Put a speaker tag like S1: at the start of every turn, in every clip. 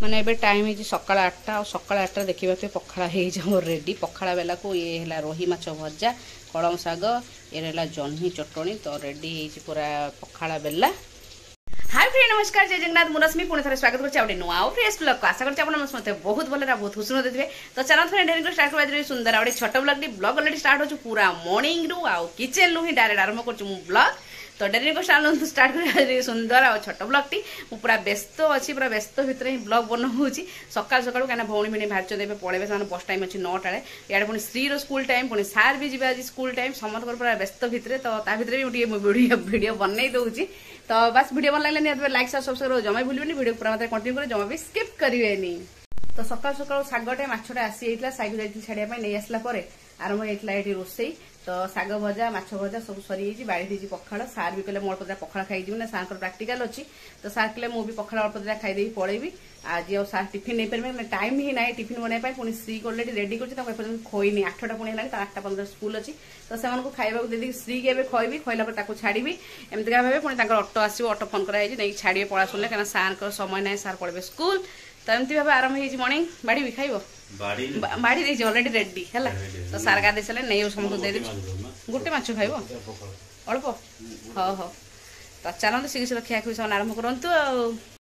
S1: मैंने एबे टाइम है सकाल 8टा और सकाल 8टा देखा पे पखाड़ा हो रेडी पखाड़ा बेला को ये है रोही माछ भजा कलम शाग ये जह्नी चटणी तो रेडी पूरा पखाड़ा बेला। हाय फ्रेंड नमस्कार जय जगन्नाथ मुरश्मी पुणी थे स्वागत करते नुआ फ्रेश ब्लॉग को आशा करते मत बहुत भले बहुत खुशी होते थे। तो चलो फ्रेंड स्टार्ट कर सुंदर आउ छोट ब्लॉग अलरेडी स्टार्ट हो पूरा मॉर्निंग रु आउ किचन रु ही डायरेक्ट आरंभ कर ब्लॉग। तो डेरी को स्टार्ट कर सुंदर आ छोट ब्लॉग टी पूरा व्यस्त अच्छी पूरा व्यस्त भितर ही ब्लॉग बनाऊँगी सकाल सकाल कहीं भौणी भी बाहर पड़े से बस टाइम अच्छी 9टा इे पुणी श्री स्कूल टाइम पुणी सार भी जी आज स्कूल टाइम समस्त पूरा व्यस्त भितर तो भितर भी वीडियो बनई दूसरी। तो बस वीडियो भल लगे लाइक सब्सक्राइब जमा भूलें वीडियो पूरा मतलब कंटिन्यू कर जमा भी स्किप करेंगे। तो सकाल सकाल शागटे मछटा आसी साइक जाती छाड़िया नहीं आसला आरंभ होता ये रोसई तो शाग भजा माछ भजा सब सरी बाड़ी दीजिए पखाड़ सार भी कहले मोर पदा पखाड़ खाई ना सार प्राक्टिकल अच्छी तो सार कहले मुझे पखाड़ अल्प दिटा खाई पलैबी आज आ सार टिफिन नहीं पारे मैं टाइम ही ना टिफिन बनवाई पुणी श्री अलरेडी रेडी कर खोईनी 8टा पुणी है 8:15 स्कूल अच्छी तो से खाइबा दे श्री के खोईबी खोला पर छाड़ी एमती भावे पुणी ऑटो आसो ऑटो फोन कराई नहीं छाड़े पड़ा शुणले कहीं सार समय ना सार पड़े स्कूल तो एमती भाव आरंभ हो मॉर्निंग बाड़ी भी खाइब बाड़ी दे अलरेडी रेडी है तो सार गाधे सारे नहीं समस्त देदेवी गोटे माछ खाइब अल्प हाँ हाँ तो चलते शीघ्र खिया खुई से आरंभ करूँ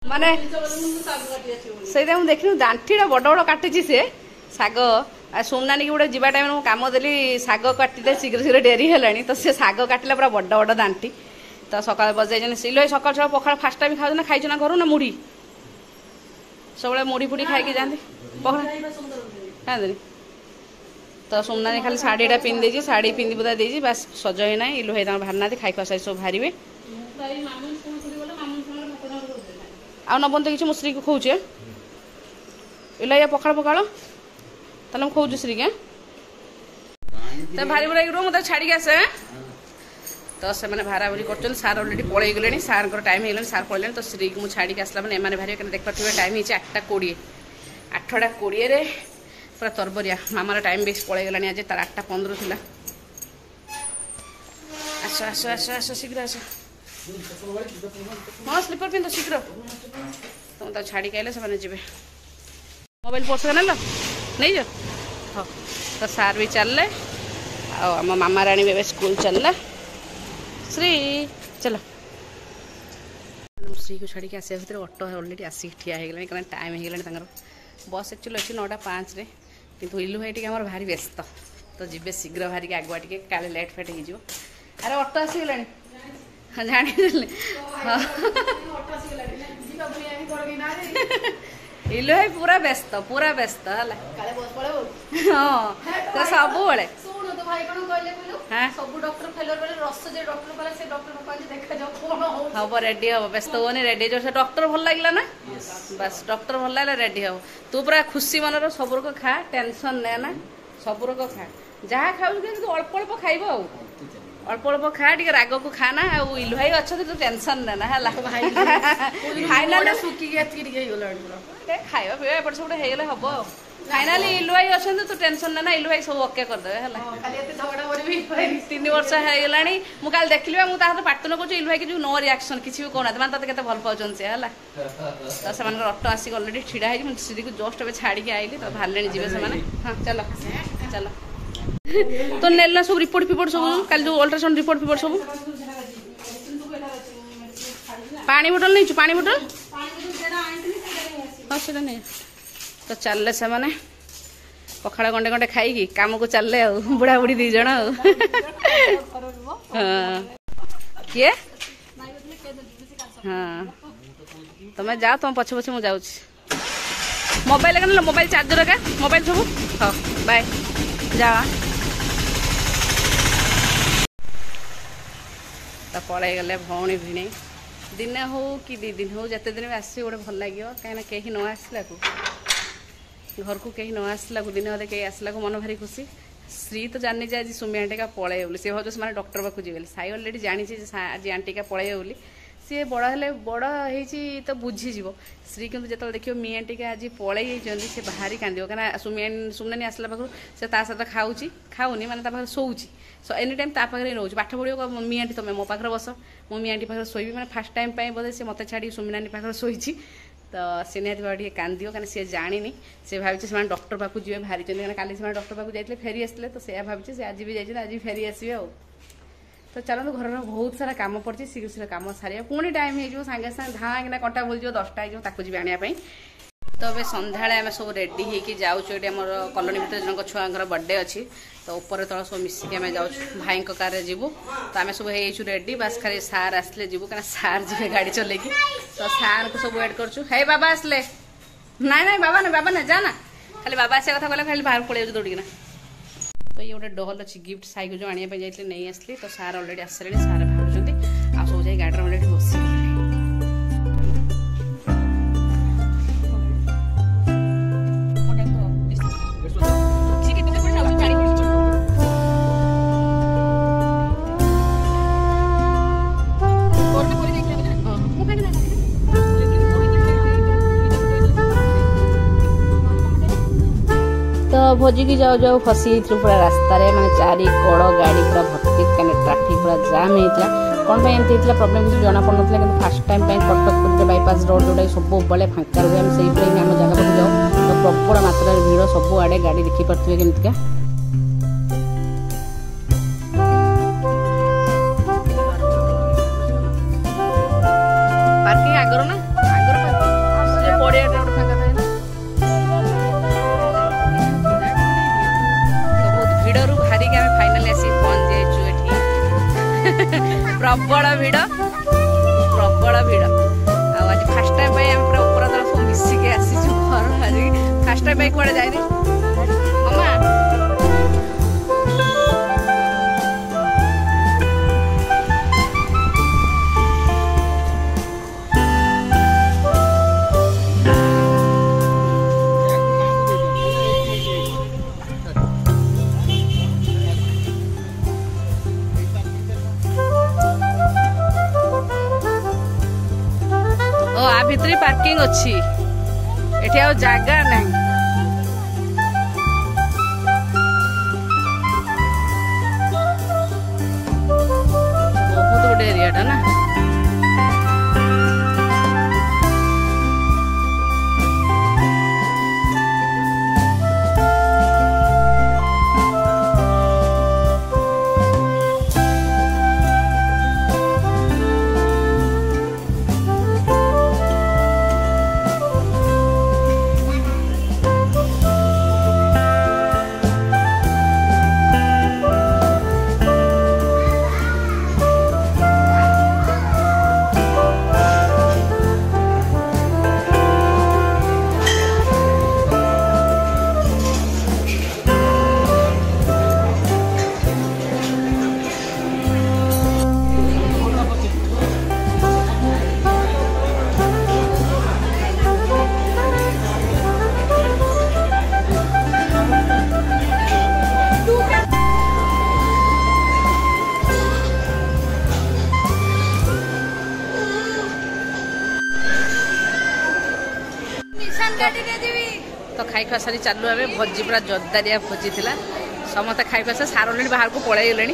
S1: माने से देखनी दांठीटा बड़ बड़ काटी से शाग सोमनानी की गोटे जीवा टाइम कम देली शाग काटे शीघ्र शीघ्र डेरी है तो सी शाग काटिला पूरा बड़ बड़ दांठी तो सकाल बजाई सिलो सकाल सकाल पखाड़ फास्ट टाइम खाऊ ना खाई ना घर ना मुढ़ी सब मुढ़ी फुड़ी खाई जाती पखाड़ तो सोमनानी खाली शाढ़ीटा पिंधि शाढ़ी पिंधि पुदा देजी बस सज ही ना इलु भाई बाहर ना खाई खुआ सारी सब बाहर आ नबन तो किसी मो श्री को खोचे इला या पखाड़ पखाड़ ताले मैं खोजु श्री के तो भारी बुरा रू मतलब छाड़ी आसे तो से मैंने भारा भरी कर सार अलरेडी पलि गले सार टाइम हो सार पड़े तो श्री को मुझे छाड़ी आसला मैंने एम भारी देखते टाइम हो 8:20 पूरा तरबरिया मामार टाइम बेस पड़े गलानी आज तार 8:15 थी आस आस आस आस शीघ्र आस हाँ स्लीपर पिंध शीघ्र तुम तो छाड़ी आइले से जी मोबाइल पर्स ना नहीं जा हाँ तो सार भी चलले आम मामा राणी भी स्कूल चलला श्री चलो श्री को छाड़ी आसा भर ऑटो अलरेडी आसिक ठिया हो गला टाइम हो गला बस एक्चुअली अच्छी 9:05 कि इलु भाई टे भारी व्यस्त तो जीवे शीघ्र भारिक आगुआ टे काले लेट फेट हो अरे ऑटो आसीगला हाँ जानी इलु भाई पूरा व्यस्त है हाँ तो सब हम रेडी हम व्यस्त होनी रेडी जो डॉक्टर भल लगे ना बस डॉक्टर भल लगे रेडी हम तू पूरा खुशी मन सबुरक खा टेंशन ने ना सबुरक खा जहाँ खाऊ अल्प अल्प खाइब अल्प अल्प खा टे राग को खाना इलु भाई अच्छा तो टेंशन ने ना है फाइनाल खाଇବା ପିଇବା ଏପଟ ସେପଟ ହେଇଗଲେ ହବ ଆଉ फाइनाली इलु भाई अच्छा तो टेंशन ना इलु भाई सब ओके करदे है 3 वर्ष ହେଇଗଲା ମୁଁ କାଲି ଦେଖିଲି ମୁଁ ତା ହାତ ପାଟନ କରୁଛି इलु भाई कि जो नो रिएक्शन किसी भी कहना ମାନେ ତତେ କେତେ ଭଲ ପାଉଛନ୍ତି ସେ ହେଲା ତ ସେମାନଙ୍କର ଅଟୋ ଆସିକି अलरेडी छिड़ा है श्री को जस्ट ए छाड़ी आइली तो बाहर जीवे से हाँ चलो चलो तो नेला सब रिपोर्ट फिपोर्ट सब कल जो अल्ट्रासाउंड रिपोर्ट फिपोर्ट सब पानी बोतल नहीं पानी बोतल हाँ सीटा नहीं तो चलले से माने पखाड़ा गंडे गंडे खाई काम को चलले बुढ़ा बुढ़ी दी जन किए हाँ तुम जाओ तुम पछे पछे मुझे जाऊँ मोबाइल का मोबाइल चार्जर का मोबाइल सब हाँ बाय जा तो पड़े गले भौणी भिणे दिने हो कि 2 दिन हो जिते दिन भी आस गोटे भल लगे कहीं कहीं न आसला घर को कहीं न आसला दिन अदे कहीं आसला मन भारी खुशी श्री तो जानी आज सुमी आंटी का पड़े बोली सी भाव से डॉक्टर पाक जी साई अलरेडी जानी आज आंटी का पड़े बोली सी बड़ हेले बड़ हो तो बुझीज श्री किंतु जो देखिए मी आंटी का आज पलि सी भारी कांद कहीं सुमनानी आसला पाखु से सहित खाऊनी माने शोची एनी टाइम पाखे रोज पाठ पढ़ो मी आंटी तुम मो पाखे बस मो मी आंटी पाखे शोबी मैंने फास्ट टाइम बोधे सी मत छाड़ी सुमनानी पाखे शोची तो सी निहाती कांदियो कहीं सी जानी से भाई से डॉक्टर पाक जी बाहरी काली से डॉक्टर पाक जाते फेरी आसते तो से भावी से आज भी जाइए आज फेरी आसवे आ तो चलते घर बहुत सारा कम पड़ी शीघ्र कम सारे पुणी टाइम हो सागे सागे धाँ कि कंटा भूल 10टा हो जी आने तो अब सन्ध्या आम सब रेडी होकर जाऊँ ये आम कलोनी भर जन छुआर बर्थडे अच्छी तो ऊपर तल सब मिसिक आम जाऊँ भाई कार जीवु तो आम सब हो रेडी बास खाली सार आसले जीवु क्या सार जी गाड़ी चलेकी तो सार को सब वेट करूँ हे बाबा आसले ना ना बाबा ना जाना खाली बाबा आसा कथा कहला खाली बाहर पड़े दौड़िकिना तो ये गोटे डल अच्छी गिफ्ट साइक जो आने जाइए नहीं आसली तो सार अलरेडी आसले सार बाहर आ सब जाए गाड़ी अलरेडी बस तो भोजी की जाऊ जाऊ फसी पूरा रास्तार मैंने चारि कड़ गाड़ी पूरा भर्ती कहीं ट्राफिक पूरा जाम होता कौन एमती प्रोब्लेम किसी जना पड़ना कि fast time Cuttack Puri bypass road जोटा सब बड़े फांका रुए आम से आम जगह पाक जाऊ तो प्रबल मात्रा भिड़ सब आड़े गाड़ी देखी पारे केमतिका पार्किंग आगर ना आगर पार्किंग पड़िया फांका थाए ना भिड़ू बाहरिक आम फाइनाली आसी पहुंच जाइए प्रबल भिड़ आज फास्ट टाइम पूरा ऊपर तल सब मिसिक आसी घर आज फास्ट टाइम कड़े जाए मामा भितरी पार्किंग अच्छी एठी आ जागा नहीं बहुत बड़े एरिया ना तो खाई खुआ सारी चालू आए भोजी पूरा जोरदारिया भोजी थी समस्त खाई खुआ सार अलरेडी बाहर को पलि गले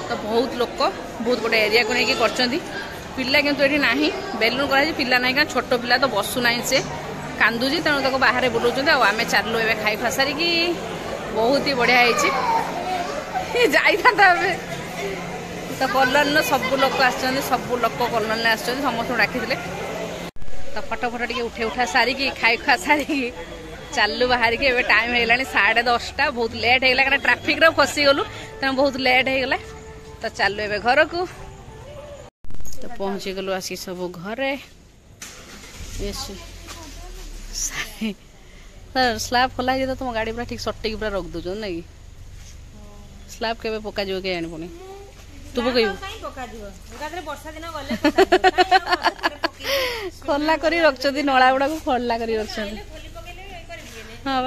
S1: तो बहुत लोक बहुत गोटे एरिया को लेकिन कर पिला किंतु ये ना बेलून कर पिला ना क्या छोट पिला तो बसुना से कांदुची तेणु तक बाहर बुलाऊँ आम चालू ए खाई खुआ सारिकी बहुत ही बढ़िया जाता तो कलोनी सब लोक आस सब लोक कलोनी आस समस्त डाकी तो फटो फटो टे उठे उठा सारिकी खाई खुआ सारिकी चालू बाहर के टाइम हो 10:30 बहुत लेट होगा क्या ट्राफिक रे फसी गलु तेना बहुत लेट होगा तो चालू ए घर को तो पहुँची गलु आसी सब घरे स्लैब खोला तो तुम गाड़ी पूरा ठीक सटिक पूरा रख दौ ना कि स्लैब के पका के आनी तू खोला कर रख नला गुड़ा को खोला कर रख हाँ